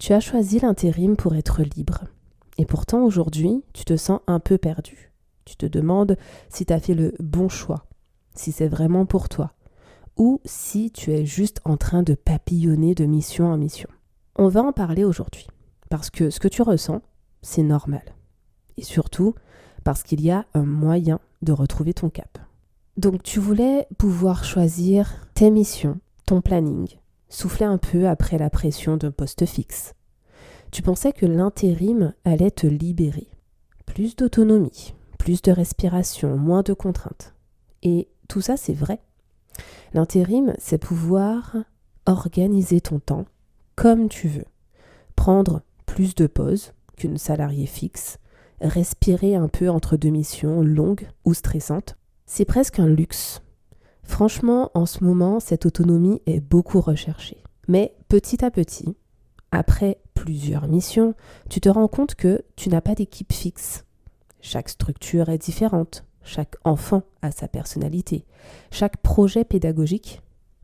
Tu as choisi l'intérim pour être libre. Et pourtant, aujourd'hui, tu te sens un peu perdu. Tu te demandes si tu as fait le bon choix, si c'est vraiment pour toi, ou si tu es juste en train de papillonner de mission en mission. On va en parler aujourd'hui, parce que ce que tu ressens, c'est normal. Et surtout, parce qu'il y a un moyen de retrouver ton cap. Donc tu voulais pouvoir choisir tes missions, ton planning, souffler un peu après la pression d'un poste fixe. Tu pensais que l'intérim allait te libérer. Plus d'autonomie, plus de respiration, moins de contraintes. Et tout ça, c'est vrai. L'intérim, c'est pouvoir organiser ton temps comme tu veux. Prendre plus de pauses qu'une salariée fixe, respirer un peu entre deux missions longues ou stressantes. C'est presque un luxe. Franchement, en ce moment, cette autonomie est beaucoup recherchée. Mais petit à petit, après plusieurs missions, tu te rends compte que tu n'as pas d'équipe fixe. Chaque structure est différente, chaque enfant a sa personnalité, chaque projet pédagogique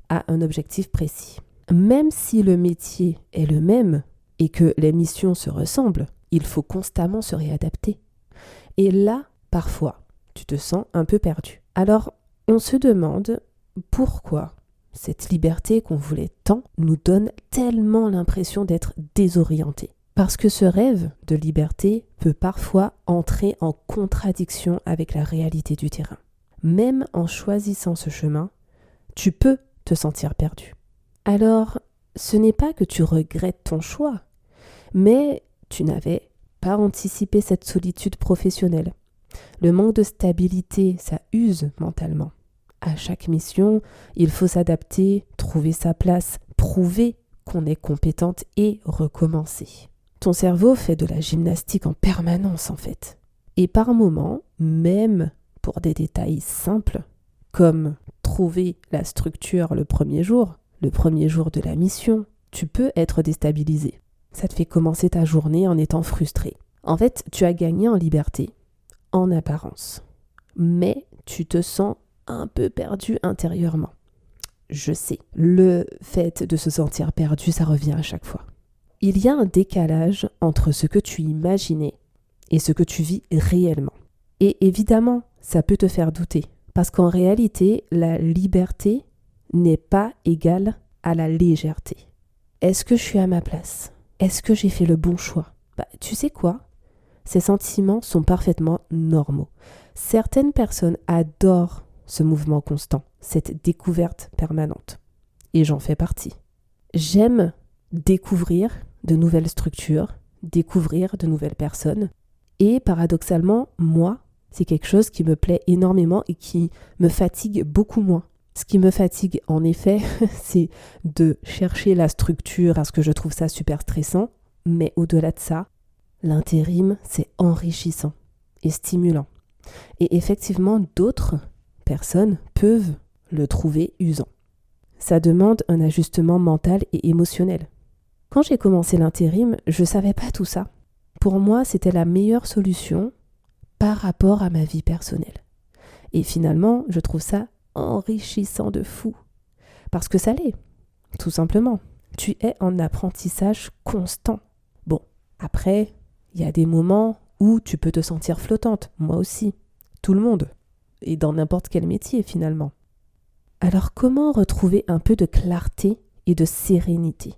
a un objectif précis. Même si le métier est le même et que les missions se ressemblent, il faut constamment se réadapter. Et là, parfois, tu te sens un peu perdu. Alors, on se demande pourquoi cette liberté qu'on voulait tant nous donne tellement l'impression d'être désorienté. Parce que ce rêve de liberté peut parfois entrer en contradiction avec la réalité du terrain. Même en choisissant ce chemin, tu peux te sentir perdu. Alors, ce n'est pas que tu regrettes ton choix, mais tu n'avais pas anticipé cette solitude professionnelle. Le manque de stabilité, ça use mentalement. À chaque mission, il faut s'adapter, trouver sa place, prouver qu'on est compétente et recommencer. Ton cerveau fait de la gymnastique en permanence en fait. Et par moments, même pour des détails simples, comme trouver la structure le premier jour de la mission, tu peux être déstabilisé. Ça te fait commencer ta journée en étant frustré. En fait, tu as gagné en liberté, en apparence. Mais tu te sens un peu perdu intérieurement. Je sais, le fait de se sentir perdu, ça revient à chaque fois. Il y a un décalage entre ce que tu imaginais et ce que tu vis réellement. Et évidemment, ça peut te faire douter, parce qu'en réalité, la liberté n'est pas égale à la légèreté. Est-ce que je suis à ma place ? Est-ce que j'ai fait le bon choix ? Tu sais quoi ? Ces sentiments sont parfaitement normaux. Certaines personnes adorent ce mouvement constant, cette découverte permanente. Et j'en fais partie. J'aime découvrir de nouvelles structures, découvrir de nouvelles personnes. Et paradoxalement, moi, c'est quelque chose qui me plaît énormément et qui me fatigue beaucoup moins. Ce qui me fatigue, en effet, c'est de chercher la structure parce que je trouve ça super stressant. Mais au-delà de ça, l'intérim, c'est enrichissant et stimulant. Et effectivement, d'autres personnes peuvent le trouver usant. Ça demande un ajustement mental et émotionnel. Quand j'ai commencé l'intérim, je ne savais pas tout ça. Pour moi, c'était la meilleure solution par rapport à ma vie personnelle. Et finalement, je trouve ça enrichissant de fou. Parce que ça l'est, tout simplement. Tu es en apprentissage constant. Bon, après, il y a des moments où tu peux te sentir flottante, moi aussi, tout le monde, et dans n'importe quel métier finalement. Alors comment retrouver un peu de clarté et de sérénité ?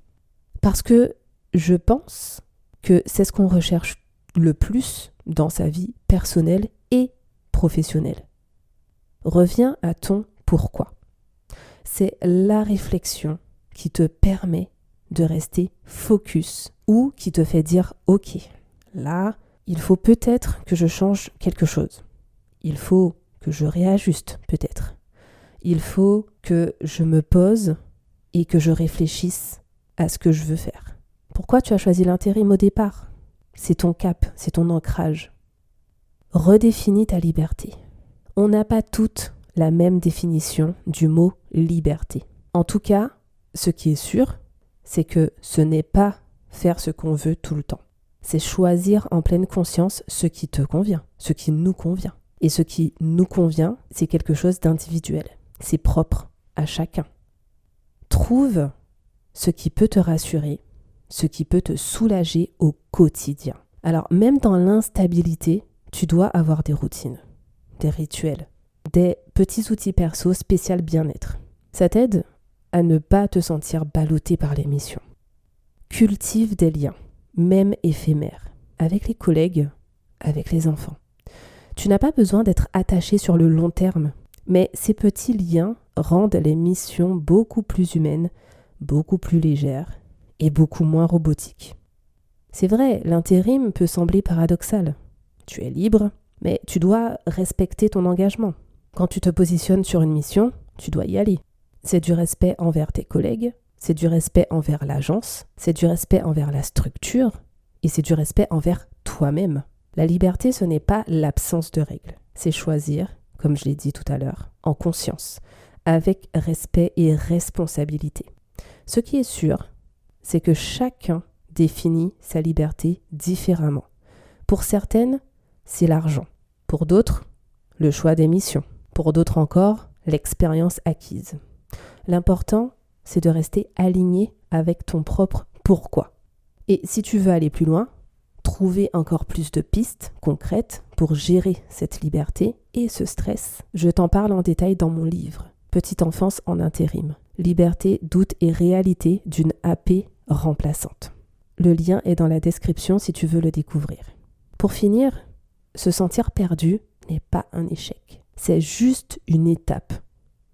Parce que je pense que c'est ce qu'on recherche le plus dans sa vie personnelle et professionnelle. Reviens à ton pourquoi. C'est la réflexion qui te permet de rester focus ou qui te fait dire « Ok, là, il faut peut-être que je change quelque chose. Il faut que je réajuste peut-être. Il faut que je me pose et que je réfléchisse à ce que je veux faire. » Pourquoi tu as choisi l'intérim au départ ? C'est ton cap, c'est ton ancrage. Redéfinis ta liberté. On n'a pas toutes la même définition du mot liberté. En tout cas, ce qui est sûr, c'est que ce n'est pas faire ce qu'on veut tout le temps. C'est choisir en pleine conscience ce qui te convient, ce qui nous convient. Et ce qui nous convient, c'est quelque chose d'individuel. C'est propre à chacun. Trouve ce qui peut te rassurer, ce qui peut te soulager au quotidien. Alors même dans l'instabilité, tu dois avoir des routines, des rituels, des petits outils perso spécial bien-être. Ça t'aide à ne pas te sentir ballotté par les missions. Cultive des liens, même éphémères, avec les collègues, avec les enfants. Tu n'as pas besoin d'être attaché sur le long terme, mais ces petits liens rendent les missions beaucoup plus humaines, beaucoup plus légères et beaucoup moins robotiques. C'est vrai, l'intérim peut sembler paradoxal. Tu es libre, mais tu dois respecter ton engagement. Quand tu te positionnes sur une mission, tu dois y aller. C'est du respect envers tes collègues, c'est du respect envers l'agence, c'est du respect envers la structure et c'est du respect envers toi-même. La liberté, ce n'est pas l'absence de règles, c'est choisir, comme je l'ai dit tout à l'heure, en conscience, avec respect et responsabilité. Ce qui est sûr, c'est que chacun définit sa liberté différemment. Pour certaines, c'est l'argent. Pour d'autres, le choix des missions. Pour d'autres encore, l'expérience acquise. L'important, c'est de rester aligné avec ton propre pourquoi. Et si tu veux aller plus loin, trouver encore plus de pistes concrètes pour gérer cette liberté et ce stress, je t'en parle en détail dans mon livre « Petite enfance en intérim. Liberté, doute et réalité d'une AP remplaçante ». Le lien est dans la description si tu veux le découvrir. Pour finir, se sentir perdu n'est pas un échec. C'est juste une étape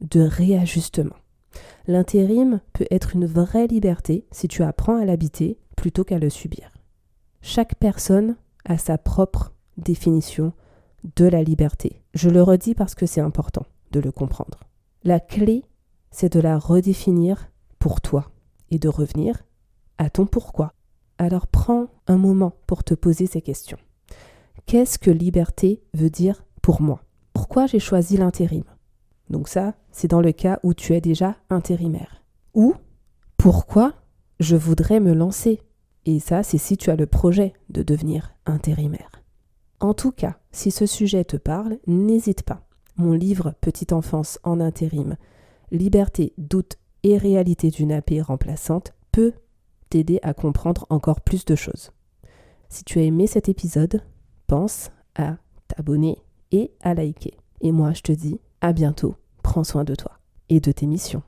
de réajustement. L'intérim peut être une vraie liberté si tu apprends à l'habiter plutôt qu'à le subir. Chaque personne a sa propre définition de la liberté. Je le redis parce que c'est important de le comprendre. La clé, c'est de la redéfinir pour toi et de revenir à ton pourquoi. Alors prends un moment pour te poser ces questions. Qu'est-ce que liberté veut dire pour moi? Pourquoi j'ai choisi l'intérim? Donc ça, c'est dans le cas où tu es déjà intérimaire. Ou pourquoi je voudrais me lancer? Et ça, c'est si tu as le projet de devenir intérimaire. En tout cas, si ce sujet te parle, n'hésite pas. Mon livre « Petite enfance en intérim, liberté, doute et réalité d'une AP remplaçante » peut t'aider à comprendre encore plus de choses. Si tu as aimé cet épisode, pense à t'abonner et à liker. Et moi, je te dis à bientôt. Prends soin de toi et de tes missions.